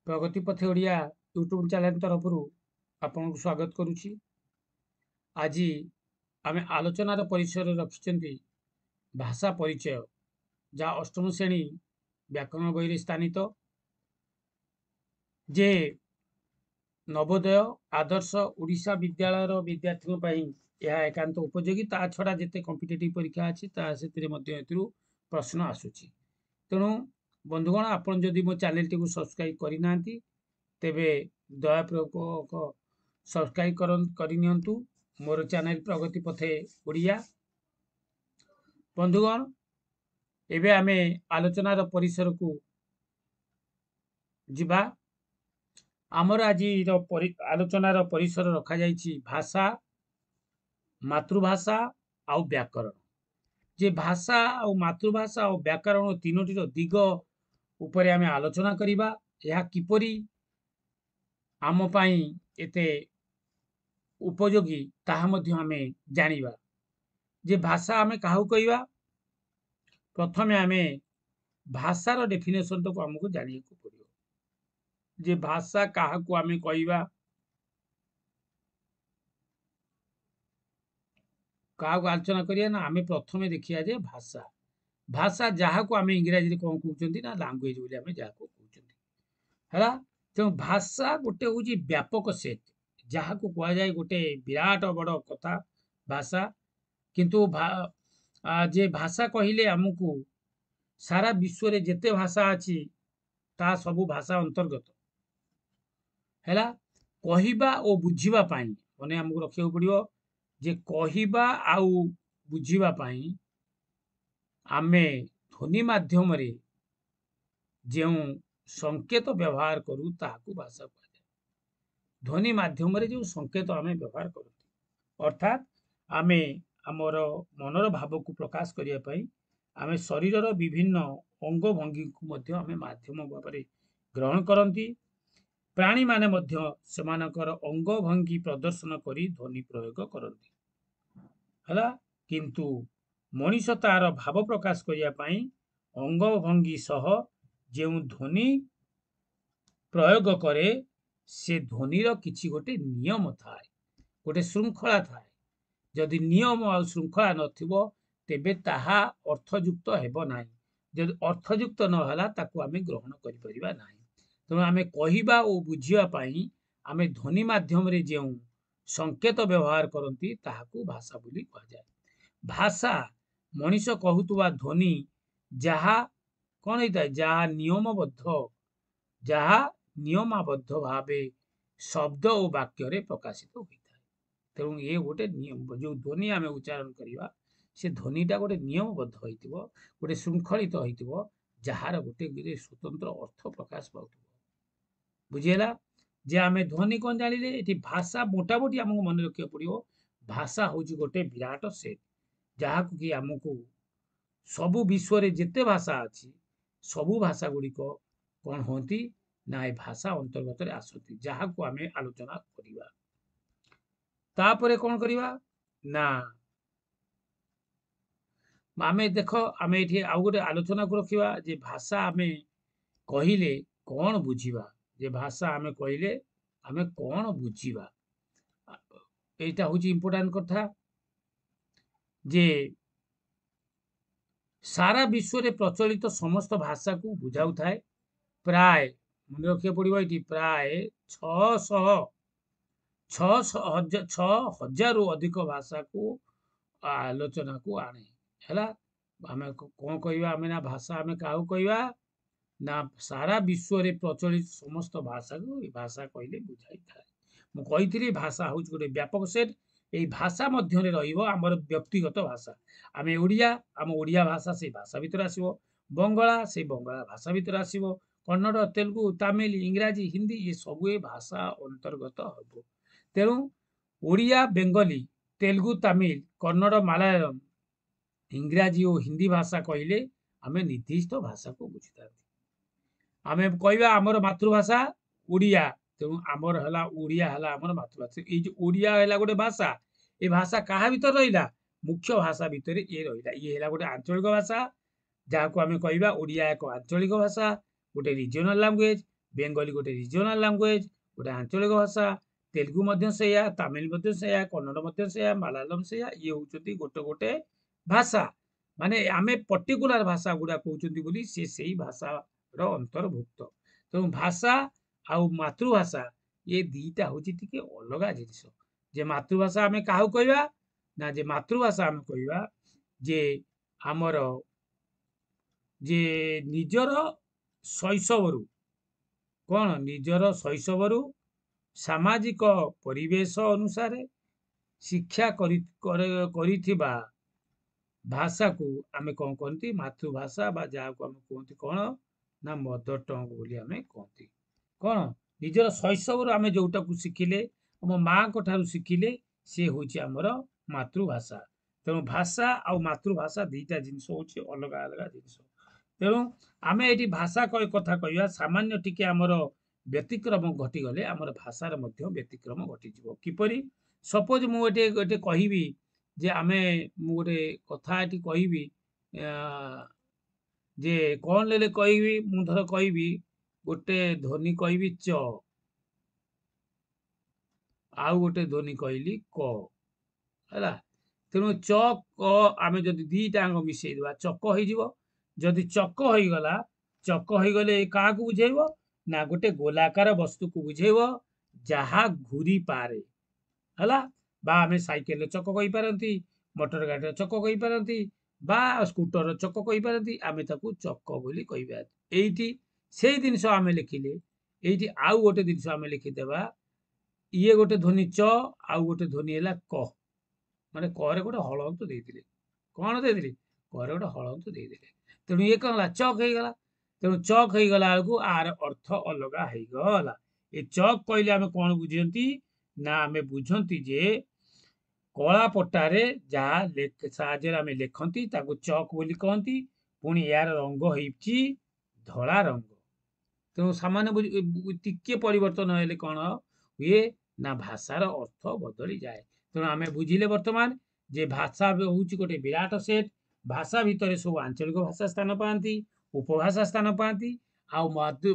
प्रगति पथ Odia YouTube channel तरफ आपन को स्वागत करुच्ची। आज आम आलोचनार परिसर रखिंट भाषा परिचय जहाँ अष्टम श्रेणी व्याकरण बही स्थानित जे नवोदय आदर्श ओडिशा विद्यालय विद्यार्थी यह एकांत उपयोगी ता छड़ा जिते कॉम्पिटिटिव परीक्षा अच्छी प्रश्न आसूची। तेणु बंधुगण आपन जदि मो चैनल टी सब्सक्राइब करना तेबे दयापूर्वक सब्सक्राइब करनियंतु मोर चैनल प्रगति पथे ओडिया। बंधुगण एबे आमे आलोचनार परिसर को जिबा। आमर आज आलोचनार परिसर रखा जाइछि भाषा मातृभाषा आउ व्याकरण। जे भाषा आउ मातृभाषा आउ व्याकरण तीनोटीर दिग उपरे आमे आलोचना करिबा। यह किपरि आम पई एते उपयोगी ताहा मध्य आमे जानिबा। जे भाषा आमे काहू कहिबा प्रथमे आमे भाषार डेफिनेशन तो हमको जानिए को पड़ियो। जे भाषा काहा को आमे कहिबा काहा को आलोचना करिया ना आमे प्रथमे देखिया जे भाषा भाषा जहाँ को आमे इंग्रजी रे कोन कहउचंती ना लैंग्वेज बोली आमे जा को कहउचंती हला। तो भाषा गोटे होची व्यापक सेट जहाँ को कहा जाए गोटे विराट बड़ कथा भाषा। किंतु जे भाषा कहिले हमकु सारा विश्व रे जेते भाषा अछि ता सबु भाषा अंतर्गत हैला। कहिबा ओ बुझिबा पाई माने हमकु रखियो पड़ियो जे कहिबा आउ बुझिबा पाई आमे ध्वनि माध्यम रे जेउ संकेत व्यवहार करू ताकू भाषा कहा जाए। ध्वनि माध्यम रे जो संकेत आमे व्यवहार करू अर्थात आमे हमर मनर भाव को प्रकाश करिया पाई आमे शरीरर विभिन्न अंग भंगी को मध्य आमे माध्यम भाବରେ ग्रहण करंती। प्राणी माने मध्य सेमानकर अंग भंगी प्रदर्शन करी ध्वनि प्रयोग करंती हला। किंतु मनीष तार भाव प्रकाश करिया पाई अंग भंगी सह जेउ ध्वनि प्रयोग करे से ध्वनिर किछि गोटे नियम थाए गोटे श्रृंखला थाए। जदि नियम आ श्रृंखला नथिबो तेबे ताहा अर्थयुक्त हेबो नाही। जदि अर्थयुक्त न हला ताकू आमे ग्रहण करि परिबा नाही। तेणु आमे कहिबा ओ बुझिबा पाई आमे ध्वनि माध्यम रे जेउ संकेत व्यवहार करंती ताहाकू भाषा बोली कहा जाए। भाषा मनीष कहूतुबा ध्वनि जहा कौन होता है जहा नियमाबद्ध भावे शब्द और वाक्य रे प्रकाशित होता है। तेणु ये गोटे नियम जो ध्वनि आमे उच्चारण करिबा से ध्वनिटा गोटे नियमबद्ध होइतिबो गोटे श्रृंखलित होइतिबो जहार गोटे स्वतंत्र अर्थ प्रकाश पाउतिबो। बुझिएला जे आमे ध्वनि कोन जानिले एठी भाषा मोटामोटी हमको मन रखियो पड़ियो। भाषा होची गोटे विराट सेट जहा को कि हमको सबु विश्व रे जेते भाषा अछि सबु भाषा गुडी को कोन होती ना ए भाषा अंतर्गत रे आसती जहा को आमे आलोचना करिबा। तापरे कोन करिबा ना आमे देखो आमे एठी आउ गोटे आलोचना को रखिबा जे भाषा आमे कहिले कोन बुझिबा। जे भाषा आमे कहिले आमे कोन बुझिबा एटा होची इंपोर्टेंट कथा जे सारा विश्व रे प्रचलित समस्त भाषा को बुझाउ थाए। प्राय मन रखिया पड़िबो एठी प्राय 6,000 अधिक भाषा को आलोचना को आने हैला। आमे कोन कहिबा आमे ना भाषा आमे काहू कहिबा ना सारा विश्व रे प्रचलित समस्त भाषा को ए भाषा कहिले बुझाई थाए। मु कहिथिली भाषा होच गोटे व्यापक सेट ए भाषा मध्य रे रहिबो हमर व्यक्तिगत भाषा। आमे ओडिया आम ओडिया भाषा से भाषा भीतर आसीबो बंगला से बंगला भाषा भीतर आसीबो कन्नड़ तेलुगु तमिल इंग्राजी हिंदी ये सब ए भाषा अंतर्गत हबो। तेणु ओडिया बेंगली तेलुगु तमिल कन्नड़ मलयालम इंग्राजी और हिंदी भाषा कहिले आमे निर्दिष्ट भाषा को बुझिता। आमे कहिबा हमर मातृभाषा ओडिया तेणु आमर हला ओडिया हला हमर मातृभाषा। ए जे ओडिया हला गोटे भाषा ए भाषा काहा भीतर रहिला मुख्य भाषा भीतर ये रहिला। ये हला गोटे आंचलिक भाषा जहाँ को आमे कहिबा ओडिया एक आंचलिक भाषा गोटे रीजनल लैंग्वेज ବେଙ୍ଗଲି ଗୋଟେ ରିଜନାଲ ଲାଙ୍ଗୁଏଜ, ଗୋଟେ ଆଞ୍ଚଳିକ ଭାଷା, ତେଲୁଗୁ ମଧ୍ୟ ସେଇଆ, ତାମିଲ ମଧ୍ୟ ସେଇଆ, କନ୍ନଡ଼ ମଧ୍ୟ ସେଇଆ, ମାଲାୟାଲମ ସେଇଆ। ଇଏ ହଉଛନ୍ତି ଗୋଟେ ଗୋଟେ ଭାଷା, ମାନେ ଆମେ ପର୍ଟିକୁଲାର ଭାଷା ଗୁଡା କହୁଛନ୍ତି ବୋଲି ସେ ସେଇ ଭାଷାର ଅନ୍ତର୍ଭୁକ୍ତ। ତେଣୁ ଭାଷା ଆଉ ମାତୃଭାଷା ଏ ଦିଟା ହଉଛି ଟିକେ ଅଲଗା ଜିନିଷ। ଯେ ମାତୃଭାଷା ଆମେ କାହାକୁ କହିବା ନା, ଯେ ମାତୃଭାଷା ଆମେ କହିବା ଯେ ଆମର ଯେ ନିଜର ଶୈଶବରୁ କଣ, ନିଜର ଶୈଶବରୁ ସାମାଜିକ ପରିବେଶ ଅନୁସାରେ ଶିକ୍ଷା କରିଥିବା ଭାଷାକୁ ଆମେ କଣ କହନ୍ତି, ମାତୃଭାଷା, ବା ଯାହାକୁ ଆମେ କୁହନ୍ତି କଣ ନା ମଦର ଟଙ୍ଗ ବୋଲି ଆମେ କହନ୍ତି। କଣ, ନିଜର ଶୈଶବରୁ ଆମେ ଯୋଉଟାକୁ ଶିଖିଲେ, ଆମ ମାଙ୍କ ଠାରୁ ଶିଖିଲେ, ସେ ହଉଛି ଆମର ମାତୃଭାଷା। ତେଣୁ ଭାଷା ଆଉ ମାତୃଭାଷା ଦିଟା ଜିନିଷ ହଉଛି ଅଲଗା ଅଲଗା ଜିନିଷ। ତେଣୁ ଆମେ ଏଠି ଭାଷା କଥା କହିବା, ସାମାନ୍ୟ ଟିକେ ଆମର ବ୍ୟତିକ୍ରମ ଘଟିଗଲେ ଆମର ଭାଷାର ମଧ୍ୟ ବ୍ୟତିକ୍ରମ ଘଟିଯିବ। କିପରି? ସପୋଜ ମୁଁ ଏଠି କହିବି ଯେ ମୁଁ ଗୋଟେ କଥା ଏଠି କହିବି, ଯେ କଣ ନେଲେ କହିବି, ମୁଁ ଧର କହିବି ଗୋଟେ ଧ୍ୱନି କହିବି ଚ, ଆଉ ଗୋଟେ ଧ୍ୱନି କହିଲି କ, ହେଲା। ତେଣୁ ଚ କ ଆମେ ଯଦି ଦିଟାଙ୍କ ମିଶେଇଦବା ଚକ ହେଇଯିବ। ଯଦି ଚକ ହେଇଗଲା, ଚକ ହେଇଗଲେ କାହାକୁ ବୁଝେଇବ ନା ଗୋଟେ ଗୋଲାକାର ବସ୍ତୁକୁ ବୁଝେଇବ ଯାହା ଘୁରି ପାରେ, ହେଲା। ବା ଆମେ ସାଇକେଲର ଚକ କହିପାରନ୍ତି, ମୋଟର ଗାଡିର ଚକ କହିପାରନ୍ତି, ବା ସ୍କୁଟରର ଚକ କହିପାରନ୍ତି, ଆମେ ତାକୁ ଚକ ବୋଲି କହିବା। ଏଇଠି ସେଇ ଜିନିଷ ଆମେ ଲେଖିଲେ, ଏଇଠି ଆଉ ଗୋଟେ ଜିନିଷ ଆମେ ଲେଖିଦେବା, ଇଏ ଗୋଟେ ଧ୍ୱନି ଚ, ଆଉ ଗୋଟେ ଧ୍ୱନି ହେଲା କ, ମାନେ କରେ ଗୋଟେ ହଳନ୍ତ ଦେଇଥିଲେ। କଣ ଦେଇଥିଲେ? କରେ ଗୋଟେ ହଳନ୍ତ ଦେଇଥିଲେ। ତେଣୁ ଇଏ କଣ ହେଲା, ଚକ୍ ହେଇଗଲା। ତେଣୁ ଚକ୍ ହେଇଗଲା ବେଳକୁ ଆର ଅର୍ଥ ଅଲଗା ହେଇଗଲା। ଏ ଚକ୍ କହିଲେ ଆମେ କଣ ବୁଝନ୍ତି ନା, ଆମେ ବୁଝନ୍ତି ଯେ କଳା ପଟାରେ ଯାହା ସାହାଯ୍ୟରେ ଆମେ ଲେଖନ୍ତି ତାକୁ ଚକ୍ ବୋଲି କହନ୍ତି। ପୁଣି ଏହାର ରଙ୍ଗ ହେଇଛି ଧଳା ରଙ୍ଗ। ତେଣୁ ସାମାନ୍ୟ ଟିକେ ପରିବର୍ତ୍ତନ ହେଲେ କଣ ହୁଏ ନା, ଭାଷାର ଅର୍ଥ ବଦଳି ଯାଏ। ତେଣୁ ଆମେ ବୁଝିଲେ ବର୍ତ୍ତମାନ ଯେ ଭାଷା ହଉଛି ଗୋଟେ ବିରାଟ ସେଟ୍। ଭାଷା ଭିତରେ ସବୁ ଆଞ୍ଚଳିକ ଭାଷା ସ୍ଥାନ ପାଆନ୍ତି, ଉପଭାଷା ସ୍ଥାନ ପାଆନ୍ତି। ଆଉ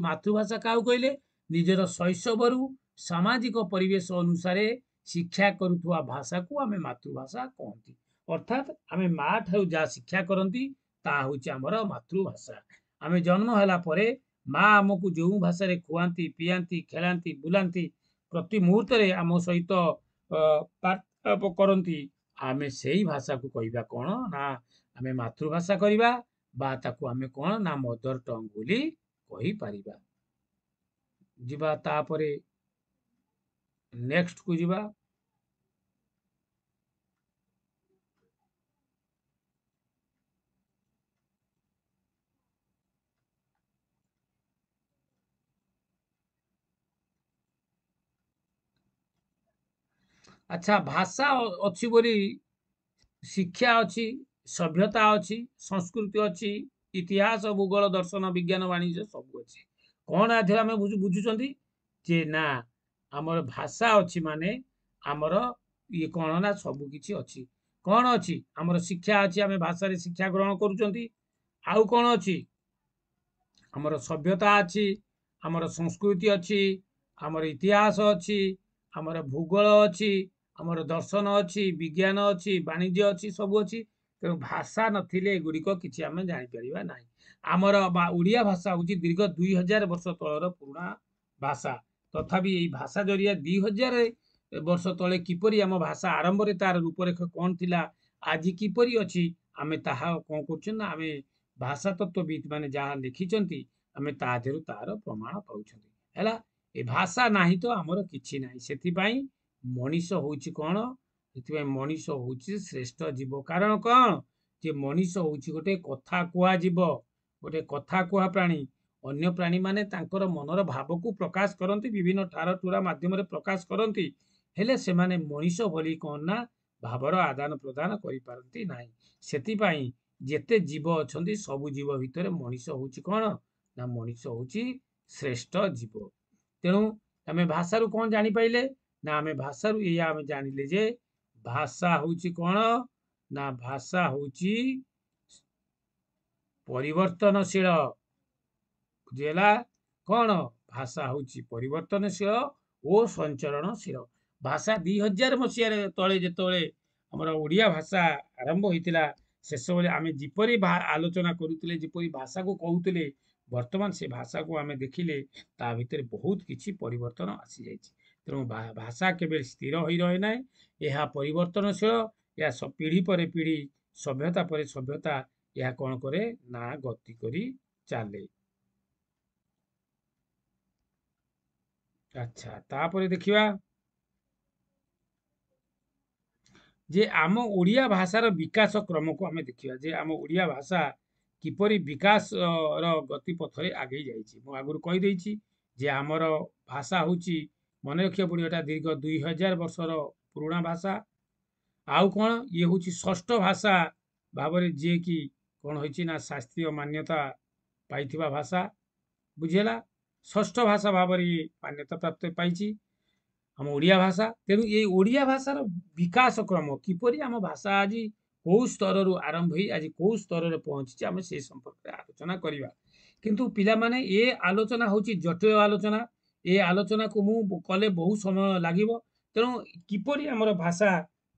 ମାତୃଭାଷା କାହାକୁ କହିଲେ, ନିଜର ଶୈଶବରୁ ସାମାଜିକ ପରିବେଶ ଅନୁସାରେ ଶିକ୍ଷା କରୁଥିବା ଭାଷାକୁ ଆମେ ମାତୃଭାଷା କହନ୍ତି। ଅର୍ଥାତ୍ ଆମେ ମା ଠାରୁ ଯାହା ଶିକ୍ଷା କରନ୍ତି ତାହା ହଉଛି ଆମର ମାତୃଭାଷା। ଆମେ ଜନ୍ମ ହେଲା ପରେ ମା ଆମକୁ ଯେଉଁ ଭାଷାରେ ଖୁଆନ୍ତି, ପିଆନ୍ତି, ଖେଳାନ୍ତି, ବୁଲାନ୍ତି, ପ୍ରତି ମୁହୂର୍ତ୍ତରେ ଆମ ସହିତ ବାର୍ତ୍ତାଳାପ କରନ୍ତି, ଆମେ ସେଇ ଭାଷାକୁ କହିବା କଣ ନା, ଆମେ ମାତୃଭାଷା କରିବା, ବା ତାକୁ ଆମେ କଣ ନା ମଦର ଟଙ୍ଗ ବୋଲି କହିପାରିବା। ଯିବା ତାପରେ ନେକ୍ସଟ କୁ ଯିବା। ଆଚ୍ଛା, ଭାଷା ଅଛି ବୋଲି ଶିକ୍ଷା ଅଛି, ସଭ୍ୟତା ଅଛି, ସଂସ୍କୃତି ଅଛି, ଇତିହାସ, ଭୂଗୋଳ, ଦର୍ଶନ, ବିଜ୍ଞାନ, ବାଣିଜ୍ୟ ସବୁ ଅଛି। କଣ ଏଥିରେ ଆମେ ବୁଝୁଛନ୍ତି ଯେ ନା, ଆମର ଭାଷା ଅଛି ମାନେ ଆମର ଇଏ କଣ ନା ସବୁ କିଛି ଅଛି। କଣ ଅଛି? ଆମର ଶିକ୍ଷା ଅଛି, ଆମେ ଭାଷାରେ ଶିକ୍ଷା ଗ୍ରହଣ କରୁଛନ୍ତି। ଆଉ କଣ ଅଛି? ଆମର ସଭ୍ୟତା ଅଛି, ଆମର ସଂସ୍କୃତି ଅଛି, ଆମର ଇତିହାସ ଅଛି, ଆମର ଭୂଗୋଳ ଅଛି, ଆମର ଦର୍ଶନ ଅଛି, ବିଜ୍ଞାନ ଅଛି, ବାଣିଜ୍ୟ ଅଛି, ସବୁ ଅଛି। ତେଣୁ ଭାଷା ନଥିଲେ ଏଗୁଡ଼ିକ କିଛି ଆମେ ଜାଣିପାରିବା ନାହିଁ। ଆମର ଓଡ଼ିଆ ଭାଷା ହଉଛି ଦୀର୍ଘ 2000 ବର୍ଷ ତଳର ପୁରୁଣା ଭାଷା। ତଥାପି ଏଇ ଭାଷା ଜରିଆ 2000 ବର୍ଷ ତଳେ କିପରି ଆମ ଭାଷା ଆରମ୍ଭରେ ତାର ରୂପରେଖ କଣ ଥିଲା, ଆଜି କିପରି ଅଛି, ଆମେ ତାହା କଣ କରୁଛୁ ନା, ଆମେ ଭାଷା ତତ୍ତ୍ୱବିତ୍ ମାନେ ଯାହା ଲେଖିଛନ୍ତି ଆମେ ତା ଦେହରୁ ତାର ପ୍ରମାଣ ପାଉଛନ୍ତି। ହେଲା, ଏ ଭାଷା ନାହିଁ ତ ଆମର କିଛି ନାହିଁ। ସେଥିପାଇଁ ମଣିଷ ହଉଛି କଣ, ସେଥିପାଇଁ ମଣିଷ ହଉଛି ଶ୍ରେଷ୍ଠ ଜୀବ। କାରଣ କଣ, ଯେ ମଣିଷ ହଉଛି ଗୋଟେ କଥା କୁହା ଜୀବ, ଗୋଟେ କଥା କୁହା ପ୍ରାଣୀ। ଅନ୍ୟ ପ୍ରାଣୀ ମାନେ ତାଙ୍କର ମନର ଭାବକୁ ପ୍ରକାଶ କରନ୍ତି, ବିଭିନ୍ନ ଠାର ଠୁରା ମାଧ୍ୟମରେ ପ୍ରକାଶ କରନ୍ତି, ହେଲେ ସେମାନେ ମଣିଷ ଭଳି କଣ ନା ଭାବର ଆଦାନ ପ୍ରଦାନ କରିପାରନ୍ତି ନାହିଁ। ସେଥିପାଇଁ ଯେତେ ଜୀବ ଅଛନ୍ତି, ସବୁ ଜୀବ ଭିତରେ ମଣିଷ ହଉଛି କଣ ନା, ମଣିଷ ହଉଛି ଶ୍ରେଷ୍ଠ ଜୀବ। ତେଣୁ ଆମେ ଭାଷାରୁ କଣ ଜାଣିପାରିଲେ ନା, ଆମେ ଭାଷାରୁ ଏଇଆ ଆମେ ଜାଣିଲେ ଯେ ଭାଷା ହଉଛି କଣ ନା, ଭାଷା ହଉଛି ପରିବର୍ତ୍ତନଶୀଳ। ବୁଝିହେଲା? କଣ भाषा हूँ परिवर्तनशील और संचरणशील। भाषा 2000 मसीह तले जिते आमर ओडिया भाषा आरंभ होता से सब आम जिपरी आलोचना करुले जिपरी भाषा को कहते वर्तमान से भाषा को आम देखिले ता भितर बहुत किछि परिवर्तन आसी जाइछि। तेणु भाषा केवल स्थिर हो रहे ना, यह परिवर्तनशील, या पीढ़ी पर पीढ़ी सभ्यता पर सभ्यता यह कौन करे ना गति करी चले। अच्छा तापर देखिवा जे आम ओडिया भाषार विकास क्रम को आम देखिवा जे आम ओडिया भाषा किपरि विकास रो गति पथरे आगे जाइछि। मु आगुर कहि देइछि जे आमर भाषा होछि मन रखिया पड़ियो एटा दीर्घ 2000 वर्षर पुराना भाषा। आउ कोन ये होछि षष्ठ भाषा भाबरे जे कि कोन होइछि ना शास्त्रीय मान्यता पाइथिबा भाषा बुझेला। षष्ठ भाषा भाबरे मान्यता प्राप्त पाइछि आम ओडिया भाषा। तेणु ये ओडिया भाषार विकास क्रम किपरि आम भाषा आज कौ स्तर आरंभ हो आज कौ स्तर पहुंची आम से संपर्क आलोचना करवा। किंतु पिला माने ये आलोचना होची जटिल आलोचना, ये आलोचना को मु कले बहुत समय लागिवो। तेणु किपरि आमर भाषा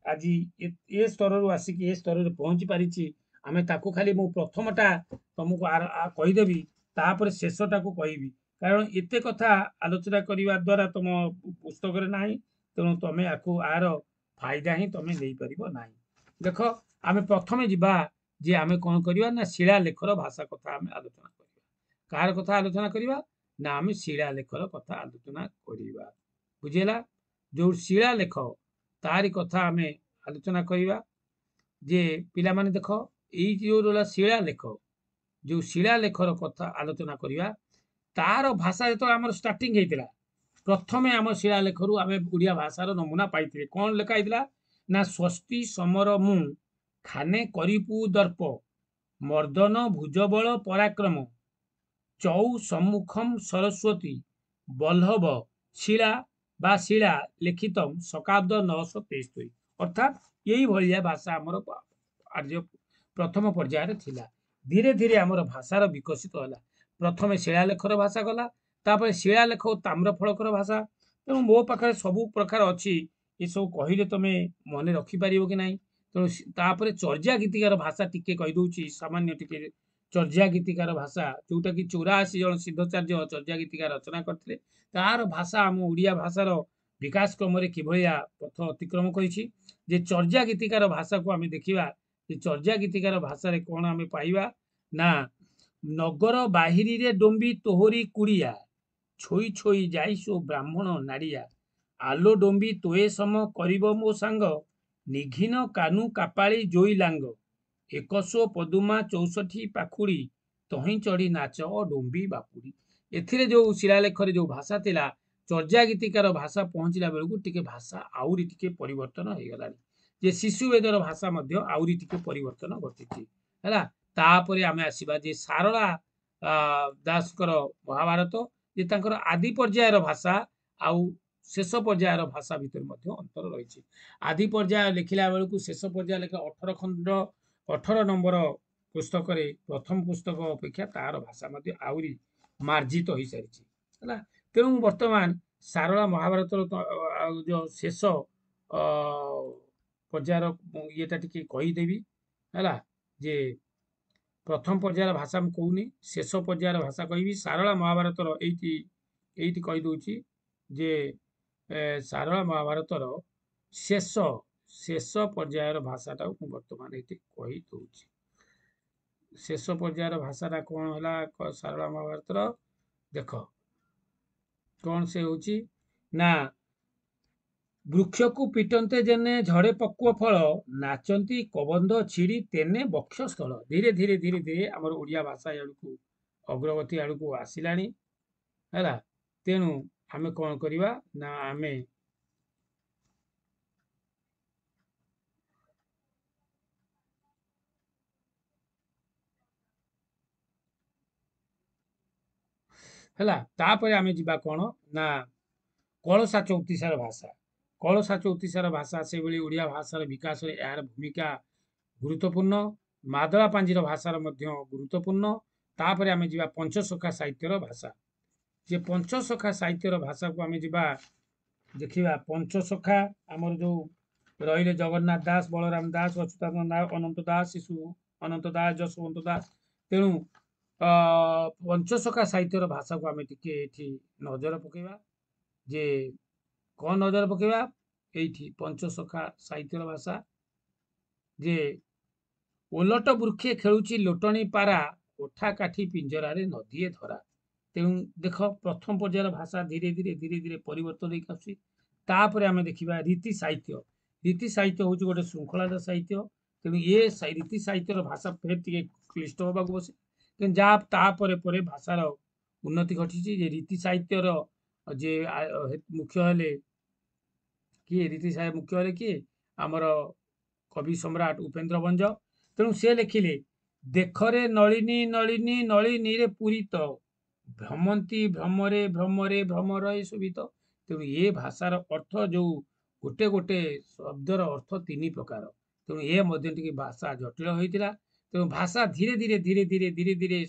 आज ए स्तर आसिक ए स्तर पहुंची पारिछि आमे ताको खाली मु प्रथमटा तुमको कहीदेवी तापर शेषटा को कहबी, कारण एते कथा आलोचना करने द्वारा तुम पुस्तक ना, तेणु तुम आपको आर फायदा ही तुम नहीं पार ना। देख आम प्रथम जा जे आम कौन करवा ना शिलालेखर भाषा कथा आम आलोचना करवा। कार कथा आलोचना करवा ना आम शिलालेखर कथा आलोचना करवा बुझेला। जो शिलालेख तारी कथा आम आलोचना करवा जे पिला माने देख यही जो रहा शिलालेख जो शिलालेखर कथा आलोचना करवा तार भाषा जो आम स्टार्टिंग होता प्रथमे आम शिलालेखर आम ओडिया भाषार नमूना पाई कौन लिखाई ना स्वस्ति समर मु खाने करिपु दर्प मर्दन भुजबल पराक्रम चौ सम्मुखम सरस्वती बल्लभ शिला बा शिला लिखित शकाब्द 973। अर्थात यही भाया भाषा आमर आर्य प्रथम पर्यायर थिला। धीरे धीरे आमर भाषार विकसित होला। प्रथमे शिलालेखर भाषा गला तापर शिलालेख ताम्रफलकर भाषा। तेणु मो पाखे सबु प्रकार अच्छी ये सब कहले तुम मन रखिपार कि ना। तेणु तापर चर्या गीतिकार भाषा टिके कहीदे सामान्य टिके चर्या गीतिकार भाषा जोटा कि 84 जन सिद्धचार्य चर्या गीतिकार रचना करते तार भाषा आम ओडिया भाषार विकास क्रम कि पथ अतिक्रम करिछि। जे चर्या गीतिकार भाषा को आम देखा चर्या गीतिकार भाषा कौन आम पाइबा ना नगर बाहिरी रे डोंबी तोहरी कुड़िया छोई छोई जाइसो ब्राह्मण नाड़िया आलो डोंबी तोए सम करिब मो सांग निघिन कानु कापाली जोई लांग 100 पदुमा 64 पाखुड़ी तही चढ़ी नाच डोंबी बापुड़ी। एथिरे जो शिलालेखर जो भाषा थिला चर्या गीतिकार भाषा पहुंचला बेलू टिके भाषा आउरी टिके परिवर्तन हो गलानी। जे शिशुवेदर भाषा मध्य आउरी टिके परिवर्तन घटिछि हैला। तापरे आमे आसीबा जे सारला दासकर महाभारत जे तांकर आदि पर्यायर भाषा आउ शेष पर्यायर भाषा भितर मध्य अंतर रही। आदि पर्याय लिखिला बेलू शेष पर्याय लेखा 18 खंड 18 नंबर पुस्तक प्रथम पुस्तक अपेक्षा तार भाषा मध्य आउरी मार्जित हो सारी है। तेणु वर्तमान सारला महाभारत जो शेष पर्यायर येटा टिके कहीदेवी है जे प्रथम पर्यायर भाषा मु कहूनी शेष पर्यायर भाषा कहि सारला महाभारतर एइटी कहीदे जे सारला महाभारतर शेष शेष पर्यायर भाषाटा बर्तमान ये कहीदे। शेष पर्यायर भाषाटा कौन है सारला महाभारतर देख कौन से होची ना वृक्ष को पिटंते जेने झड़े पक्व फल नाचंती कबंध छिड़ी तेने बक्षस्थल। धीरे धीरे धीरे धीरे आमर ओडिया भाषा आड़ू अग्रगति आड़ू आसिलानी है। तेणु आमे कौन करवा ना आमे है तापर आमे जिबा कौन ना कलसा चौतीसार भाषा। कलसा चौतीसार भाषा से ओडिया भाषार विकास यार भूमिका गुरुत्वपूर्ण। मादला पांजीर भाषार मध्य गुरुत्वपूर्ण। तापर आमे जिबा पंचसखा साहित्यर भाषा। जे पंचसखा साहित्यर भाषा को आम जा देखा पंचसखा आमर जो रही जगन्नाथ दास बलराम दास अच्युतानंद दास अनंत दास शिशु अनंत दास जशवंत दास तेणु पंचसखा साहित्यर भाषा को आम टे नजर पकेबा जे कौन नजर पकेबा ये पंचसखा साहित्यर भाषा जे ओलट वृक्षे खेलुची लोटणी पारा ओठा काठी पिंजरारे नदीए धरा तेणु देख प्रथम पर्यायर भाषा धीरे धीरे धीरे धीरे परिवर्तन होपर आम देखा रीति साहित्य हूँ गोटे श्रृंखलार साहित्य तेणु ये रीति साहित्यर भाषा फेर टे क्लिष्ट होगा बसे कि जहाँपर भाषार उन्नति घटी रीति साहित्यर जे मुख्य हेले किए रीति साहित्य मुख्य हेले किए आमर कवि सम्राट उपेन्द्र भंज तेणु से लिखिले देखरे नलिनी नलिनी नलिनी रे पूरित भ्रमंती भ्रमरे भ्रमरे भ्रमर शोभित तेणु ये भाषार अर्थ जो गोटे गोटे शब्दर अर्थ तीन प्रकार तेणु ये मध्य भाषा जटिल होता तेणु भाषा धीरे धीरे धीरे धीरे धीरे धीरे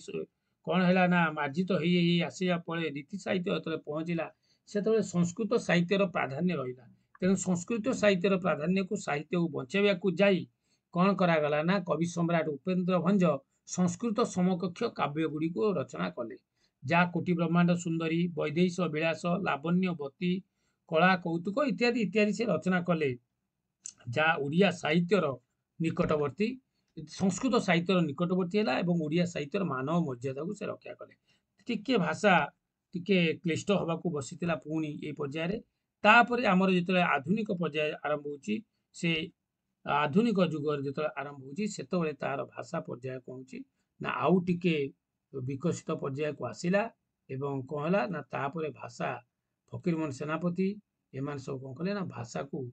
कौन है ना मार्जित हो आसा पड़े रीति साहित्य जो पहुँचला से संस्कृत साहित्यर प्राधान्य रहा तेणु संस्कृत साहित्यर प्राधान्य को साहित्य को बचाइवा को जाई कौन करागला ना कवि सम्राट उपेन्द्र भंज संस्कृत समकक्ष काव्य गुड़ी को रचना कले जहाँ कोटि ब्रह्मांड सुंदरी वैदेश विलास लावण्यवती कला कौतुक इत्यादि इत्यादि से रचना कले जहाँ ओडिया साहित्यर निकटवर्ती संस्कृत साहित्यर निकटवर्ती है और ओडिया साहित्यर मानव मर्यादा को से रक्षा कले टिके भाषा टिके क्लिष्ट हवा को बसीला पुणी ये पर्यायर तापर आमर जो आधुनिक पर्याय आरंभ होची से आधुनिक जुगर जो आरंभ होची सेतबेले तार भाषा पर्याय कौन ना आउ टिके विकसित पर्याय को आसिला एवं कौन है ना तापर भाषा फकीरमोहन सेनापति एमान सब कौन कले ना भाषा को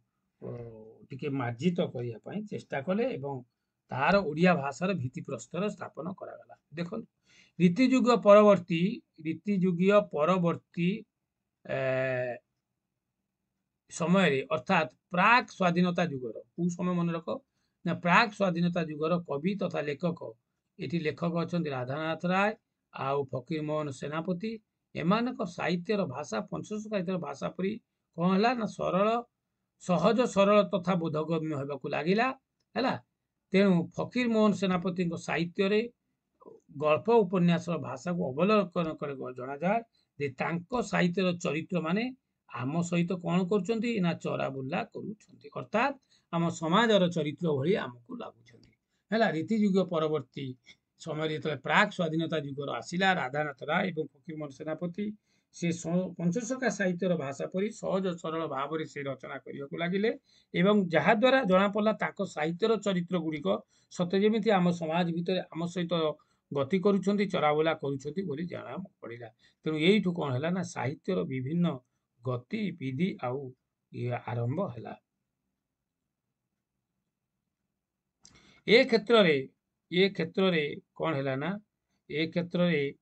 टिके मार्जित करने चेष्टा कले एवं तार ओडिया भाषार भित्तिप्रस्तर स्थापन करागला देखो रीतिजुगीय परवर्ती समय अर्थात प्राक स्वाधीनता जुगर कौ समय मन रख ना प्राक स्वाधीनता जुगर कवि तथा लेखक ये लेखक अच्छा राधानाथ राय आउ फकीरमोहन सेनापति एमान साहित्यर भाषा पंचसखा साहित्यर भाषा परी कौन है ना सरल सहज सरल तथा बोधगम्य होगा लगिला है तेणु फकीरमोहन सेनापति साहित्य गल्प उपन्यास भाषा को अवलोकन कर जना जाए साहित्यर चरित्र माने आम सहित कौन कर चरा बुला कर अर्थात आम समाजर चरित्र भाई आमको लगुच रीतिजुग परवर्ती समय जो प्राक स्वाधीनता जुगर आसिला राधानाथ राय और फकीरमोहन सेनापति से पंचसखा साहित्यर भाषा परी सहज सरल भाव से रचना करने लगिले जहाँ द्वारा जना पड़ा साहित्यर चरित्र गुड़िक सत जमी आम समाज भितर आम सहित गति करुँच चराबुला करुँच जाना पड़ा तेणु यही कौन है ना साहित्यर विभिन्न गतिविधि आउ आरंभ है ए क्षेत्र रे कौन है ना ए क्षेत्र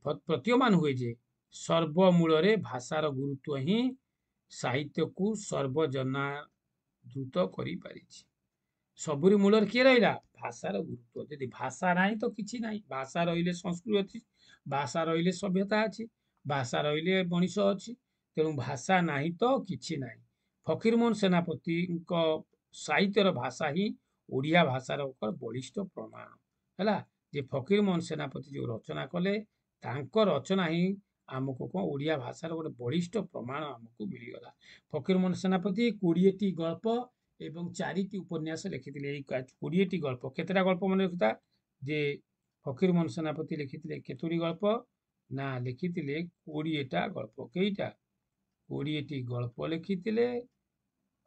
प्रतीयमान हुए जे सर्वमूल भाषार गुरुत्व ही साहित्य को सर्वजनादृत कर सबुरी मूल किए रहा भाषार गुरुत्व यदि भाषा ना तो किसी ना भाषा रही संस्कृति अच्छी भाषा रही सभ्यता अच्छी भाषा रही मनीष अच्छी तेणु भाषा ना तो किसी ना फकीरमोहन सेनापति साहित्यर भाषा ही ओडिया भाषार बलिष्ठ प्रमाण है जे फकीरमोहन सेनापति जो रचना कले रचना ही आमको कौन ओडिया भाषार गोटे बलिष्ठ प्रमाण आमको मिलगला फकीरमोहन सेनापति 20टी गल्प एवं 4टी उपन्यास लिखिले 20टी गल्प केतटा गल्प मन रखता जे फकीरमोहन सेनापति लिखिले केतोटी गल्प ना लिखिले 20टा गल्प कईटा 20टी गल्प लिखिले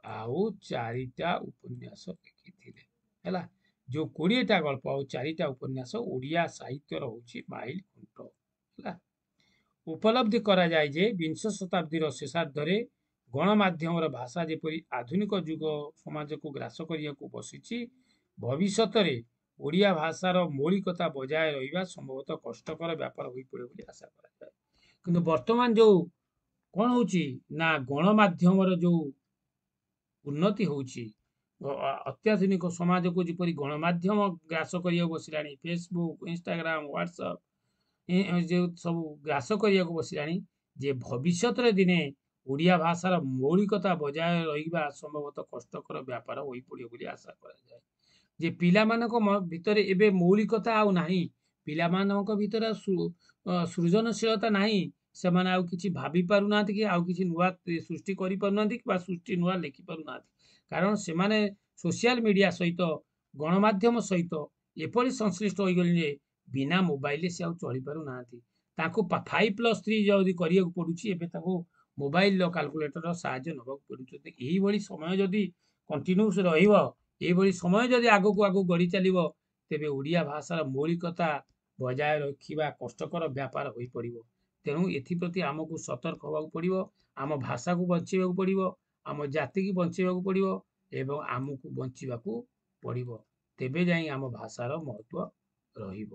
आउ 4टा उपन्यास लिखिले है जो 20टा गल्प आउ 4टा उपन्यास ओडिया साहित्यर होची माइल खुंट है उपलब्धि करा जाए जे 20 शताब्दीर शेषार्धरे गणमाध्यम भाषा जेपरी आधुनिक जुग समाज को ग्रास करने को बसी भविष्य में ओडिया भाषार मौलिकता बजाय रहा संभवतः कष्टकर व्यापार हो पड़े आशा करा किंतु वर्तमान जो कौन हो ना गणमाध्यम जो उन्नति होची अत्याधुनिक समाज को जिपरी गणमाध्यम ग्रास करने बसला फेसबुक इंस्टाग्राम व्हाट्सएप जो सब ग्रास करिया को बसिलानी जे भविष्य दिने ओडिया भाषार मौलिकता बजाय रहिबा संभवतः कष्टकर व्यापार होई पड़ियो बोली आशा करा जाय। जे पिलामानक भितरे एबे मौलिकता आउ नाही, पिलामानक भितरे सृजनशीलता नाही, ସେମାନେ ଆଉ କିଛି ଭାବି ପାରୁନାହାନ୍ତି କି ଆଉ କିଛି ନୂଆ ସୃଷ୍ଟି କରିପାରୁନାହାନ୍ତି ବା ସୃଷ୍ଟି ନୂଆ ଲେଖିପାରୁନାହାନ୍ତି। କାରଣ ସେମାନେ ସୋସିଆଲ ମିଡ଼ିଆ ସହିତ ଗଣମାଧ୍ୟମ ସହିତ ଏପରି ସଂଶ୍ଳିଷ୍ଟ ହୋଇଗଲେଣି ଯେ ବିନା ମୋବାଇଲରେ ସେ ଆଉ ଚଳିପାରୁନାହାନ୍ତି। ତାଙ୍କୁ 5+3 ଯଦି କରିବାକୁ ପଡ଼ୁଛି ଏବେ ତାଙ୍କୁ ମୋବାଇଲର କାଲକୁଲେଟର ସାହାଯ୍ୟ ନେବାକୁ ପଡ଼ୁଛି। ଏଇଭଳି ସମୟ ଯଦି କଣ୍ଟିନ୍ୟୁସ୍ ରହିବ, ଏଇଭଳି ସମୟ ଯଦି ଆଗକୁ ଆଗକୁ ଗଢ଼ି ଚାଲିବ, ତେବେ ଓଡ଼ିଆ ଭାଷାର ମୌଳିକତା ବଜାୟ ରଖିବା କଷ୍ଟକର ବ୍ୟାପାର ହୋଇପଡ଼ିବ। ତେଣୁ ଏଥିପ୍ରତି ଆମକୁ ସତର୍କ ହେବାକୁ ପଡ଼ିବ, ଆମ ଭାଷାକୁ ବଞ୍ଚେଇବାକୁ ପଡ଼ିବ, ଆମ ଜାତିକୁ ବଞ୍ଚେଇବାକୁ ପଡ଼ିବ ଏବଂ ଆମକୁ ବଞ୍ଚିବାକୁ ପଡ଼ିବ। ତେବେ ଯାଇ ଆମ ଭାଷାର ମହତ୍ତ୍ୱ ରହିବ।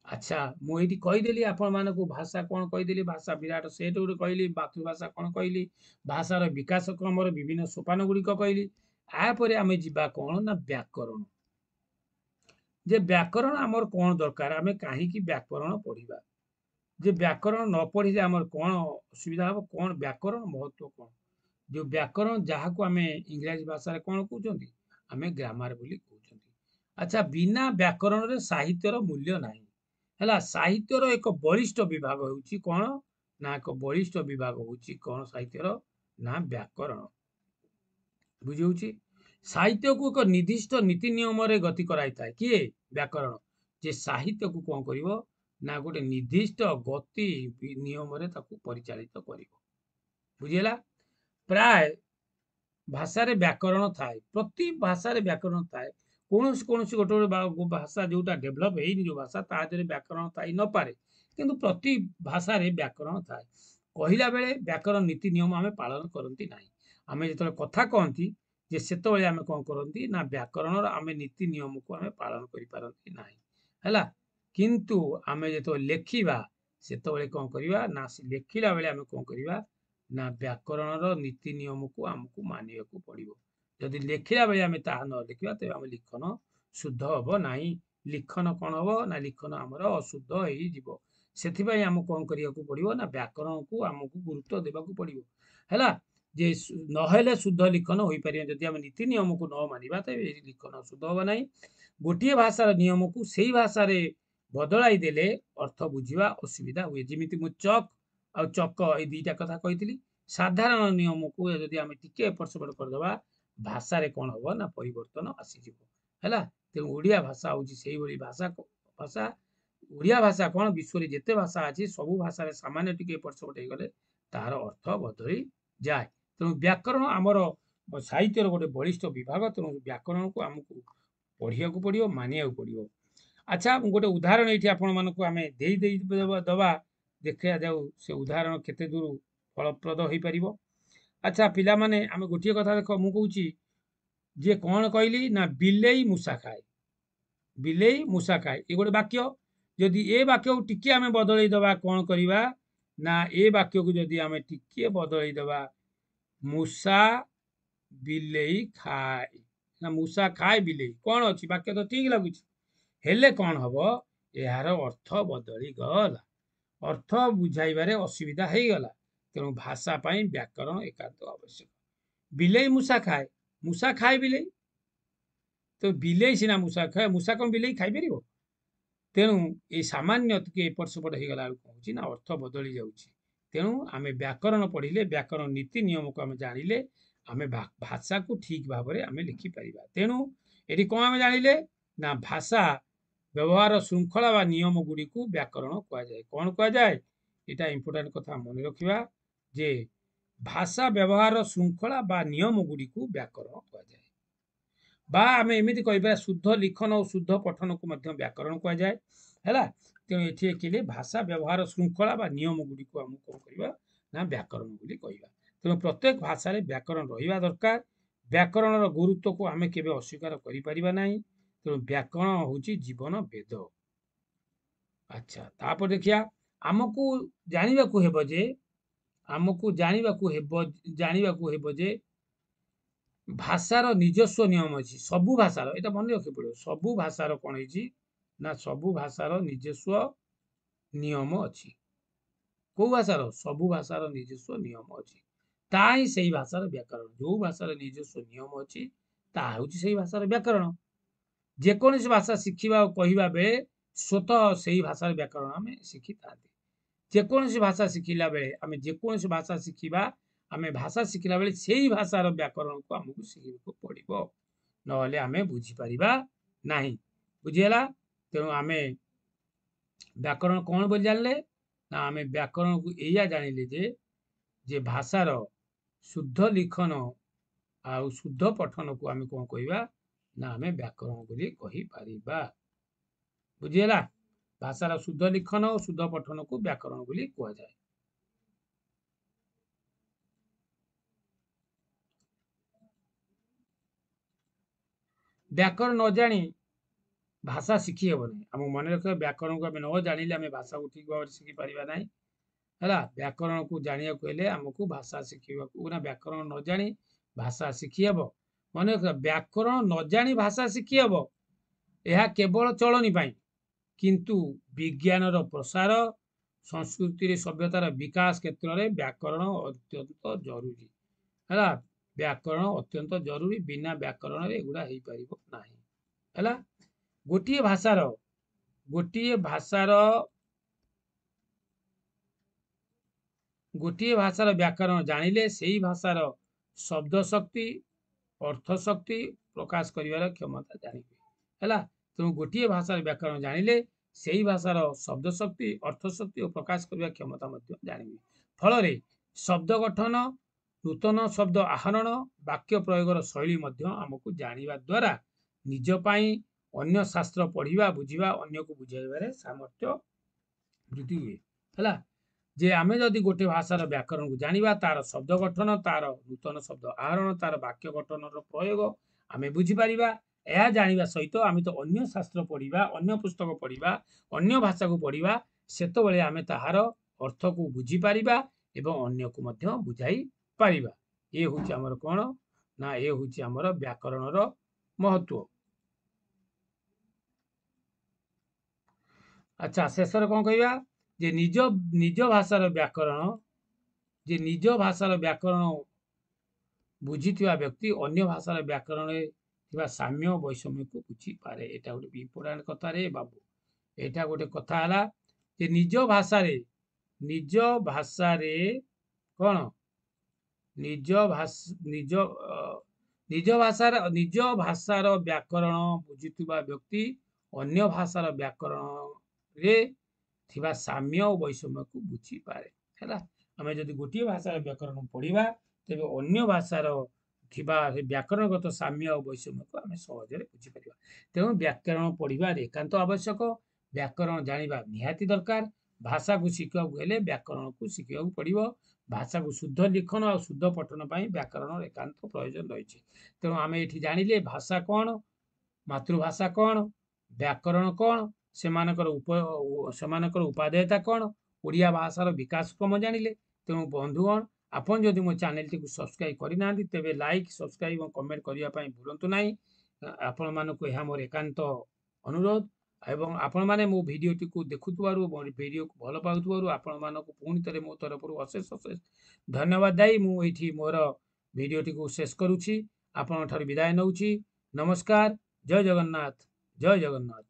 ଆଚ୍ଛା, ମୁଁ ଏଇଠି କହିଦେଲି ଆପଣମାନଙ୍କୁ ଭାଷା କ'ଣ କହିଦେଲି, ଭାଷା ବିରାଟ ସେଟ୍ ଗୋଟେ କହିଲି, ମାତୃଭାଷା କ'ଣ କହିଲି, ଭାଷାର ବିକାଶ କ୍ରମର ବିଭିନ୍ନ ସୋପାନ ଗୁଡ଼ିକ କହିଲି। ଏହାପରେ ଆମେ ଯିବା କ'ଣ ନା ବ୍ୟାକରଣ। ଯେ ବ୍ୟାକରଣ ଆମର କ'ଣ ଦରକାର, ଆମେ କାହିଁକି ବ୍ୟାକରଣ ପଢ଼ିବା, ଯେ ବ୍ୟାକରଣ ନ ପଢ଼ିଲେ ଆମର କ'ଣ ଅସୁବିଧା ହେବ, କ'ଣ ବ୍ୟାକରଣ ମହତ୍ତ୍ୱ କ'ଣ। ଯେଉଁ ବ୍ୟାକରଣ ଯାହାକୁ ଆମେ ଇଂରାଜୀ ଭାଷାରେ କ'ଣ କହୁଛନ୍ତି, ଆମେ ଗ୍ରାମାର ବୋଲି କହୁଛନ୍ତି। ଆଚ୍ଛା, ବିନା ବ୍ୟାକରଣରେ ସାହିତ୍ୟର ମୂଲ୍ୟ ନାହିଁ। ହେଲା, ସାହିତ୍ୟର ଏକ ବଳିଷ୍ଠ ବିଭାଗ ହେଉଛି କ'ଣ ନା ଏକ ବଳିଷ୍ଠ ବିଭାଗ ହେଉଛି କ'ଣ ସାହିତ୍ୟର ନା ବ୍ୟାକରଣ। ବୁଝିହେଉଛି, ସାହିତ୍ୟକୁ ଏକ ନିର୍ଦ୍ଦିଷ୍ଟ ନୀତି ନିୟମରେ ଗତି କରାଇଥାଏ କିଏ, ବ୍ୟାକରଣ। ଯେ ସାହିତ୍ୟକୁ କ'ଣ କରିବ ନା ଗୋଟେ ନିର୍ଦ୍ଦିଷ୍ଟ ଗତି ନିୟମରେ ତାକୁ ପରିଚାଳିତ କରିବ। ବୁଝିହେଲା, ପ୍ରାୟ ଭାଷାରେ ବ୍ୟାକରଣ ଥାଏ, ପ୍ରତି ଭାଷାରେ ବ୍ୟାକରଣ ଥାଏ। କୌଣସି କୌଣସି ଗୋଟେ ଗୋଟେ ଭାଷା ଯେଉଁଟା ଡେଭଲପ ହେଇନି ଯେଉଁ ଭାଷା ତା ଦେହରେ ବ୍ୟାକରଣ ଥାଇ ନପାରେ, କିନ୍ତୁ ପ୍ରତି ଭାଷାରେ ବ୍ୟାକରଣ ଥାଏ। କହିଲା ବେଳେ ବ୍ୟାକରଣ ନୀତି ନିୟମ ଆମେ ପାଳନ କରନ୍ତି ନାହିଁ। ଆମେ ଯେତେବେଳେ କଥା କହନ୍ତି ଯେ ସେତେବେଳେ ଆମେ କ'ଣ କରନ୍ତି ନା ବ୍ୟାକରଣର ଆମେ ନୀତି ନିୟମକୁ ଆମେ ପାଳନ କରିପାରନ୍ତି ନାହିଁ। ହେଲା, କିନ୍ତୁ ଆମେ ଯେତେବେଳେ ଲେଖିବା ସେତେବେଳେ କ'ଣ କରିବା ନା ଲେଖିଲା ବେଳେ ଆମେ କ'ଣ କରିବା ନା ବ୍ୟାକରଣର ନୀତି ନିୟମକୁ ଆମକୁ ମାନିବାକୁ ପଡ଼ିବ। ଯଦି ଲେଖିଲା ବେଳେ ଆମେ ତାହା ନ ଲେଖିବା ତେବେ ଆମ ଲିଖନ ଶୁଦ୍ଧ ହେବ ନାହିଁ। ଲିଖନ କ'ଣ ହେବ ନା ଲିଖନ ଆମର ଅଶୁଦ୍ଧ ହେଇଯିବ। ସେଥିପାଇଁ ଆମକୁ କ'ଣ କରିବାକୁ ପଡ଼ିବ ନା ବ୍ୟାକରଣକୁ ଆମକୁ ଗୁରୁତ୍ୱ ଦେବାକୁ ପଡ଼ିବ। ହେଲା, ଯେ ନହେଲେ ଶୁଦ୍ଧ ଲିଖନ ହୋଇପାରିବ। ଯଦି ଆମେ ନୀତି ନିୟମକୁ ନ ମାନିବା ତେବେ ଲିଖନ ଶୁଦ୍ଧ ହେବ ନାହିଁ। ଗୋଟିଏ ଭାଷାର ନିୟମକୁ ସେଇ ଭାଷାରେ ବଦଳାଇ ଦେଲେ ଅର୍ଥ ବୁଝିବା ଅସୁବିଧା ହୁଏ। ଯେମିତି ମୁଁ ଚକ୍ ଆଉ ଚକ ଏଇ ଦୁଇଟା କଥା କହିଥିଲି। ସାଧାରଣ ନିୟମକୁ ଯଦି ଆମେ ଟିକେ ଏପଟ ସେପଟ କରିଦେବା ଭାଷାରେ କ'ଣ ହେବ ନା ପରିବର୍ତ୍ତନ ଆସିଯିବ। ହେଲା, ତେଣୁ ଓଡ଼ିଆ ଭାଷା ହେଉଛି ସେଇଭଳି ଭାଷା। ଓଡ଼ିଆ ଭାଷା କ'ଣ ବିଶ୍ୱରେ ଯେତେ ଭାଷା ଅଛି ସବୁ ଭାଷାରେ ସାମାନ୍ୟ ଟିକେ ଏପଟ ସେପଟ ହେଇଗଲେ ତାହାର ଅର୍ଥ ବଦଳି ଯାଏ। ତେଣୁ ବ୍ୟାକରଣ ଆମର ସାହିତ୍ୟର ଗୋଟେ ବଳିଷ୍ଠ ବିଭାଗ। ତେଣୁ ବ୍ୟାକରଣକୁ ଆମକୁ ପଢ଼ିବାକୁ ପଡ଼ିବ, ମାନିବାକୁ ପଡ଼ିବ। ଆଚ୍ଛା, ମୁଁ ଗୋଟେ ଉଦାହରଣ ଏଇଠି ଆପଣମାନଙ୍କୁ ଆମେ ଦେବା, ଦେଖାଯାଉ ସେ ଉଦାହରଣ କେତେ ଦୂର ଫଳପ୍ରଦ ହୋଇପାରିବ। ଆଚ୍ଛା ପିଲାମାନେ, ଆମେ ଗୋଟିଏ କଥା ଦେଖ, ମୁଁ କହୁଛି ଯେ କ'ଣ କହିଲି ନା ବିଲେଇ ମୂଷା ଖାଏ, ବିଲେଇ ମୂଷା ଖାଏ, ଏ ଗୋଟେ ବାକ୍ୟ। ଯଦି ଏ ବାକ୍ୟକୁ ଟିକେ ଆମେ ବଦଳେଇ ଦେବା, କ'ଣ କରିବା ନା ଏ ବାକ୍ୟକୁ ଯଦି ଆମେ ଟିକେ ବଦଳେଇ ଦେବା, ମୂଷା ବିଲେଇ ଖାଏ, ନା ମୂଷା ଖାଏ ବିଲେଇ, କ'ଣ ଅଛି, ବାକ୍ୟ ତ ଠିକ ଲାଗୁଛି। ହେଲେ କ'ଣ ହବ, ଏହାର ଅର୍ଥ ବଦଳିଗଲା, ଅର୍ଥ ବୁଝାଇବାରେ ଅସୁବିଧା ହେଇଗଲା। ତେଣୁ ଭାଷା ପାଇଁ ବ୍ୟାକରଣ ଏକାନ୍ତ ଆବଶ୍ୟକ। ବିଲେଇ ମୂଷା ଖାଏ, ମୂଷା ଖାଏ ବିଲେଇ, ତ ବିଲେଇ ସିନା ମୂଷା ଖାଏ, ମୂଷା କ'ଣ ବିଲେଇ ଖାଇପାରିବ? ତେଣୁ ଏଇ ସାମାନ୍ୟ ଟିକେ ଏପଟ ସେପଟ ହେଇଗଲା ବେଳକୁ କ'ଣ ହେଉଛି ନା ଅର୍ଥ ବଦଳି ଯାଉଛି। ତେଣୁ ଆମେ ବ୍ୟାକରଣ ପଢ଼ିଲେ, ବ୍ୟାକରଣ ନୀତି ନିୟମକୁ ଆମେ ଜାଣିଲେ ଆମେ ଭାଷାକୁ ଠିକ ଭାବରେ ଆମେ ଲେଖିପାରିବା। ତେଣୁ ଏଠି କ'ଣ ଆମେ ଜାଣିଲେ ନା ଭାଷା ବ୍ୟବହାର ଶୃଙ୍ଖଳା ବା ନିୟମ ଗୁଡ଼ିକୁ ବ୍ୟାକରଣ କୁହାଯାଏ। କ'ଣ କୁହାଯାଏ, ଏଇଟା ଇମ୍ପୋର୍ଟାଣ୍ଟ କଥା ମନେ ରଖିବା ଯେ ଭାଷା ବ୍ୟବହାର ଶୃଙ୍ଖଳା ବା ନିୟମ ଗୁଡ଼ିକୁ ବ୍ୟାକରଣ କୁହାଯାଏ। ବା ଆମେ ଏମିତି କହିବା ଶୁଦ୍ଧ ଲିଖନ ଓ ଶୁଦ୍ଧ ପଠନକୁ ମଧ୍ୟ ବ୍ୟାକରଣ କୁହାଯାଏ। ହେଲା, ତେଣୁ ଏଠି ଦେଖିଲେ ଭାଷା ବ୍ୟବହାର ଶୃଙ୍ଖଳା ବା ନିୟମ ଗୁଡ଼ିକୁ ଆମକୁ କ'ଣ କରିବା ନା ବ୍ୟାକରଣ ବୋଲି କହିବା। ତେଣୁ ପ୍ରତ୍ୟେକ ଭାଷାରେ ବ୍ୟାକରଣ ରହିବା ଦରକାର। ବ୍ୟାକରଣର ଗୁରୁତ୍ୱକୁ ଆମେ କେବେ ଅସ୍ୱୀକାର କରିପାରିବା ନାହିଁ। ତେଣୁ ବ୍ୟାକରଣ ହେଉଛି ଜୀବନ ବେଦ। ଆଚ୍ଛା, ତାପରେ ଦେଖିବା, ଆମକୁ ଜାଣିବାକୁ ହେବ ଯେ ଭାଷାର ନିଜସ୍ୱ ନିୟମ ଅଛି। ସବୁ ଭାଷାର, ଏଇଟା ମନେ ରଖିବାକୁ ପଡ଼ିବ, ସବୁ ଭାଷାର କ'ଣ ହେଇଛି ନା ସବୁ ଭାଷାର ନିଜସ୍ୱ ନିୟମ ଅଛି। କୋଉ ଭାଷାର? ସବୁ ଭାଷାର ନିଜସ୍ୱ ନିୟମ ଅଛି। ତା ହିଁ ସେଇ ଭାଷାର ବ୍ୟାକରଣ। ଯୋଉ ଭାଷାର ନିଜସ୍ୱ ନିୟମ ଅଛି ତାହା ହେଉଛି ସେଇ ଭାଷାର ବ୍ୟାକରଣ। ଯେକୌଣସି ଭାଷା ଶିଖିବା ଓ କହିବା ବେଳେ ସ୍ୱତଃ ସେଇ ଭାଷାର ବ୍ୟାକରଣ ଆମେ ଶିଖିଥାନ୍ତି। ଯେକୌଣସି ଭାଷା ଶିଖିଲା ବେଳେ ଯେକୌଣସି ଭାଷା ଶିଖିବା ଭାଷା ଶିଖିଲା ବେଳେ ସେଇ ଭାଷାର ବ୍ୟାକରଣକୁ ଆମକୁ ଶିଖିବାକୁ ପଡ଼ିବ, ନହେଲେ ଆମେ ବୁଝିପାରିବା ନାହିଁ। ବୁଝିହେଲା? ତେଣୁ ଆମେ ବ୍ୟାକରଣ କ'ଣ ବୋଲି ଜାଣିଲେ? ନା ଆମେ ବ୍ୟାକରଣକୁ ଏଇଆ ଜାଣିଲେ ଯେ ଭାଷାର ଶୁଦ୍ଧ ଲିଖନ ଆଉ ଶୁଦ୍ଧ ପଠନକୁ ଆମେ କ'ଣ କହିବା? ନା ଆମେ ବ୍ୟାକରଣ ବୋଲି କହିପାରିବା। ବୁଝିହେଲା? ଭାଷାର ଶୁଦ୍ଧ ଲିଖନ ଓ ଶୁଦ୍ଧ ପଠନକୁ ବ୍ୟାକରଣ ବୋଲି କୁହାଯାଏ। ବ୍ୟାକରଣ ନ ଜାଣି ଭାଷା ଶିଖି ହେବ ନାହିଁ। ଆମକୁ ମନେ ରଖିବା, ବ୍ୟାକରଣକୁ ଆମେ ନ ଜାଣିଲେ ଆମେ ଭାଷାକୁ ଠିକ ଭାବରେ ଶିଖିପାରିବା ନାହିଁ। ହେଲା, ବ୍ୟାକରଣକୁ ଜାଣିବାକୁ ହେଲେ ଆମକୁ ଭାଷା ଶିଖିବାକୁ ନା ବ୍ୟାକରଣ ନ ଜାଣି ଭାଷା ଶିଖି ହେବ। ମନେ ରଖିବା, ବ୍ୟାକରଣ ନ ଜାଣି ଭାଷା ଶିଖି ହେବ, ଏହା କେବଳ ଚଳଣି ପାଇଁ। କିନ୍ତୁ ବିଜ୍ଞାନର ପ୍ରସାର, ସଂସ୍କୃତିରେ ସଭ୍ୟତାର ବିକାଶ କ୍ଷେତ୍ରରେ ବ୍ୟାକରଣ ଅତ୍ୟନ୍ତ ଜରୁରୀ। ହେଲା, ବ୍ୟାକରଣ ଅତ୍ୟନ୍ତ ଜରୁରୀ। ବିନା ବ୍ୟାକରଣରେ ଏଗୁଡ଼ା ହେଇପାରିବ ନାହିଁ। ହେଲା, ଗୋଟିଏ ଭାଷାର ବ୍ୟାକରଣ ଜାଣିଲେ ସେଇ ଭାଷାର ଶବ୍ଦ ଶକ୍ତି, ଅର୍ଥ ଶକ୍ତି ପ୍ରକାଶ କରିବାର କ୍ଷମତା ଜାଣିବେ। ହେଲା, ତେଣୁ ଗୋଟିଏ ଭାଷାର ବ୍ୟାକରଣ ଜାଣିଲେ ସେଇ ଭାଷାର ଶବ୍ଦ ଶକ୍ତି, ଅର୍ଥ ଶକ୍ତି ଓ ପ୍ରକାଶ କରିବା କ୍ଷମତା ମଧ୍ୟ ଜାଣିବେ। ଫଳରେ ଶବ୍ଦ ଗଠନ, ନୂତନ ଶବ୍ଦ ଆହରଣ, ବାକ୍ୟ ପ୍ରୟୋଗର ଶୈଳୀ ମଧ୍ୟ ଆମକୁ ଜାଣିବା ଦ୍ୱାରା ନିଜ ପାଇଁ, ଅନ୍ୟ ଶାସ୍ତ୍ର ପଢ଼ିବା, ବୁଝିବା, ଅନ୍ୟକୁ ବୁଝାଇବାରେ ସାମର୍ଥ୍ୟ ବୃଦ୍ଧି ହୁଏ। ହେଲା, ଯେ ଆମେ ଯଦି ଗୋଟେ ଭାଷାର ବ୍ୟାକରଣକୁ ଜାଣିବା, ତାର ଶବ୍ଦ ଗଠନ, ତାର ନୂତନ ଶବ୍ଦ ଆହରଣ, ତାର ବାକ୍ୟ ଗଠନର ପ୍ରୟୋଗ ଆମେ ବୁଝିପାରିବା। ଏହା ଜାଣିବା ସହିତ ଆମେ ତ ଅନ୍ୟ ଶାସ୍ତ୍ର ପଢ଼ିବା, ଅନ୍ୟ ପୁସ୍ତକ ପଢ଼ିବା, ଅନ୍ୟ ଭାଷାକୁ ପଢ଼ିବା, ସେତେବେଳେ ଆମେ ତାହାର ଅର୍ଥକୁ ବୁଝିପାରିବା ଏବଂ ଅନ୍ୟକୁ ମଧ୍ୟ ବୁଝାଇ ପାରିବା। ଏ ହେଉଛି ଆମର କ'ଣ? ନା ଏ ହେଉଛି ଆମର ବ୍ୟାକରଣର ମହତ୍ଵ। ଆଚ୍ଛା, ଶେଷରେ କ'ଣ କହିବା? ଯେ ନିଜ ଭାଷାର ବ୍ୟାକରଣ ବୁଝିଥିବା ବ୍ୟକ୍ତି ଅନ୍ୟ ଭାଷାର ବ୍ୟାକରଣରେ ଥିବା ସାମ୍ୟ ବୈଷମ୍ୟକୁ ବୁଝିପାରେ। ଏଇଟା ଗୋଟେ ଇମ୍ପୋର୍ଟାଣ୍ଟ କଥା ରେ ବାବୁ। ଏଇଟା ଗୋଟେ କଥା ହେଲା ଯେ ନିଜ ଭାଷାର ବ୍ୟାକରଣ ବୁଝୁଥିବା ବ୍ୟକ୍ତି ଅନ୍ୟ ଭାଷାର ବ୍ୟାକରଣରେ ଥିବା ସାମ୍ୟ ଓ ବୈଷମ୍ୟକୁ ବୁଝିପାରେ। ହେଲା, ଆମେ ଯଦି ଗୋଟିଏ ଭାଷାର ବ୍ୟାକରଣ ପଢ଼ିବା, ତେବେ ଅନ୍ୟ ଭାଷାର ଥିବା ବ୍ୟାକରଣଗତ ସାମ୍ୟ ଓ ବୈଷମ୍ୟକୁ ଆମେ ସହଜରେ ବୁଝିପାରିବା। ତେଣୁ ବ୍ୟାକରଣ ପଢ଼ିବା ଏକାନ୍ତ ଆବଶ୍ୟକ। ବ୍ୟାକରଣ ଜାଣିବା ନିହାତି ଦରକାର। ଭାଷାକୁ ଶିଖିବାକୁ ହେଲେ ବ୍ୟାକରଣକୁ ଶିଖିବାକୁ ପଡ଼ିବ। ଭାଷାକୁ ଶୁଦ୍ଧ ଲିଖନ ଆଉ ଶୁଦ୍ଧ ପଠନ ପାଇଁ ବ୍ୟାକରଣର ଏକାନ୍ତ ପ୍ରୟୋଜନ ରହିଛି। ତେଣୁ ଆମେ ଏଠି ଜାଣିଲେ ଭାଷା କ'ଣ, ମାତୃଭାଷା କ'ଣ, ବ୍ୟାକରଣ କ'ଣ, ସେମାନଙ୍କର ଉପାଦେୟତା କ'ଣ, ଓଡ଼ିଆ ଭାଷାର ବିକାଶ କ୍ରମ ଜାଣିଲେ। ତେଣୁ ବନ୍ଧୁଗଣ, ଆପଣ ଯଦି ମୋ ଚ୍ୟାନେଲଟିକୁ ସବସ୍କ୍ରାଇବ୍ କରିନାହାନ୍ତି, ତେବେ ଲାଇକ୍, ସବସ୍କ୍ରାଇବ୍ ଏବଂ କମେଣ୍ଟ କରିବା ପାଇଁ ଭୁଲନ୍ତୁ ନାହିଁ। ଆପଣମାନଙ୍କୁ ଏହା ମୋର ଏକାନ୍ତ ଅନୁରୋଧ। ଏବଂ ଆପଣମାନେ ମୋ ଭିଡ଼ିଓଟିକୁ ଦେଖୁଥିବାରୁ, ମୋ ଭିଡ଼ିଓକୁ ଭଲ ପାଉଥିବାରୁ ଆପଣମାନଙ୍କୁ ପୁଣି ଥରେ ମୋ ତରଫରୁ ଅଶେଷ ଧନ୍ୟବାଦ ଦେଇ ମୁଁ ଏଇଠି ମୋର ଭିଡ଼ିଓଟିକୁ ଶେଷ କରୁଛି। ଆପଣଙ୍କ ଠାରୁ ବିଦାୟ ନେଉଛି। ନମସ୍କାର। ଜୟ ଜଗନ୍ନାଥ। ଜୟ ଜଗନ୍ନାଥ।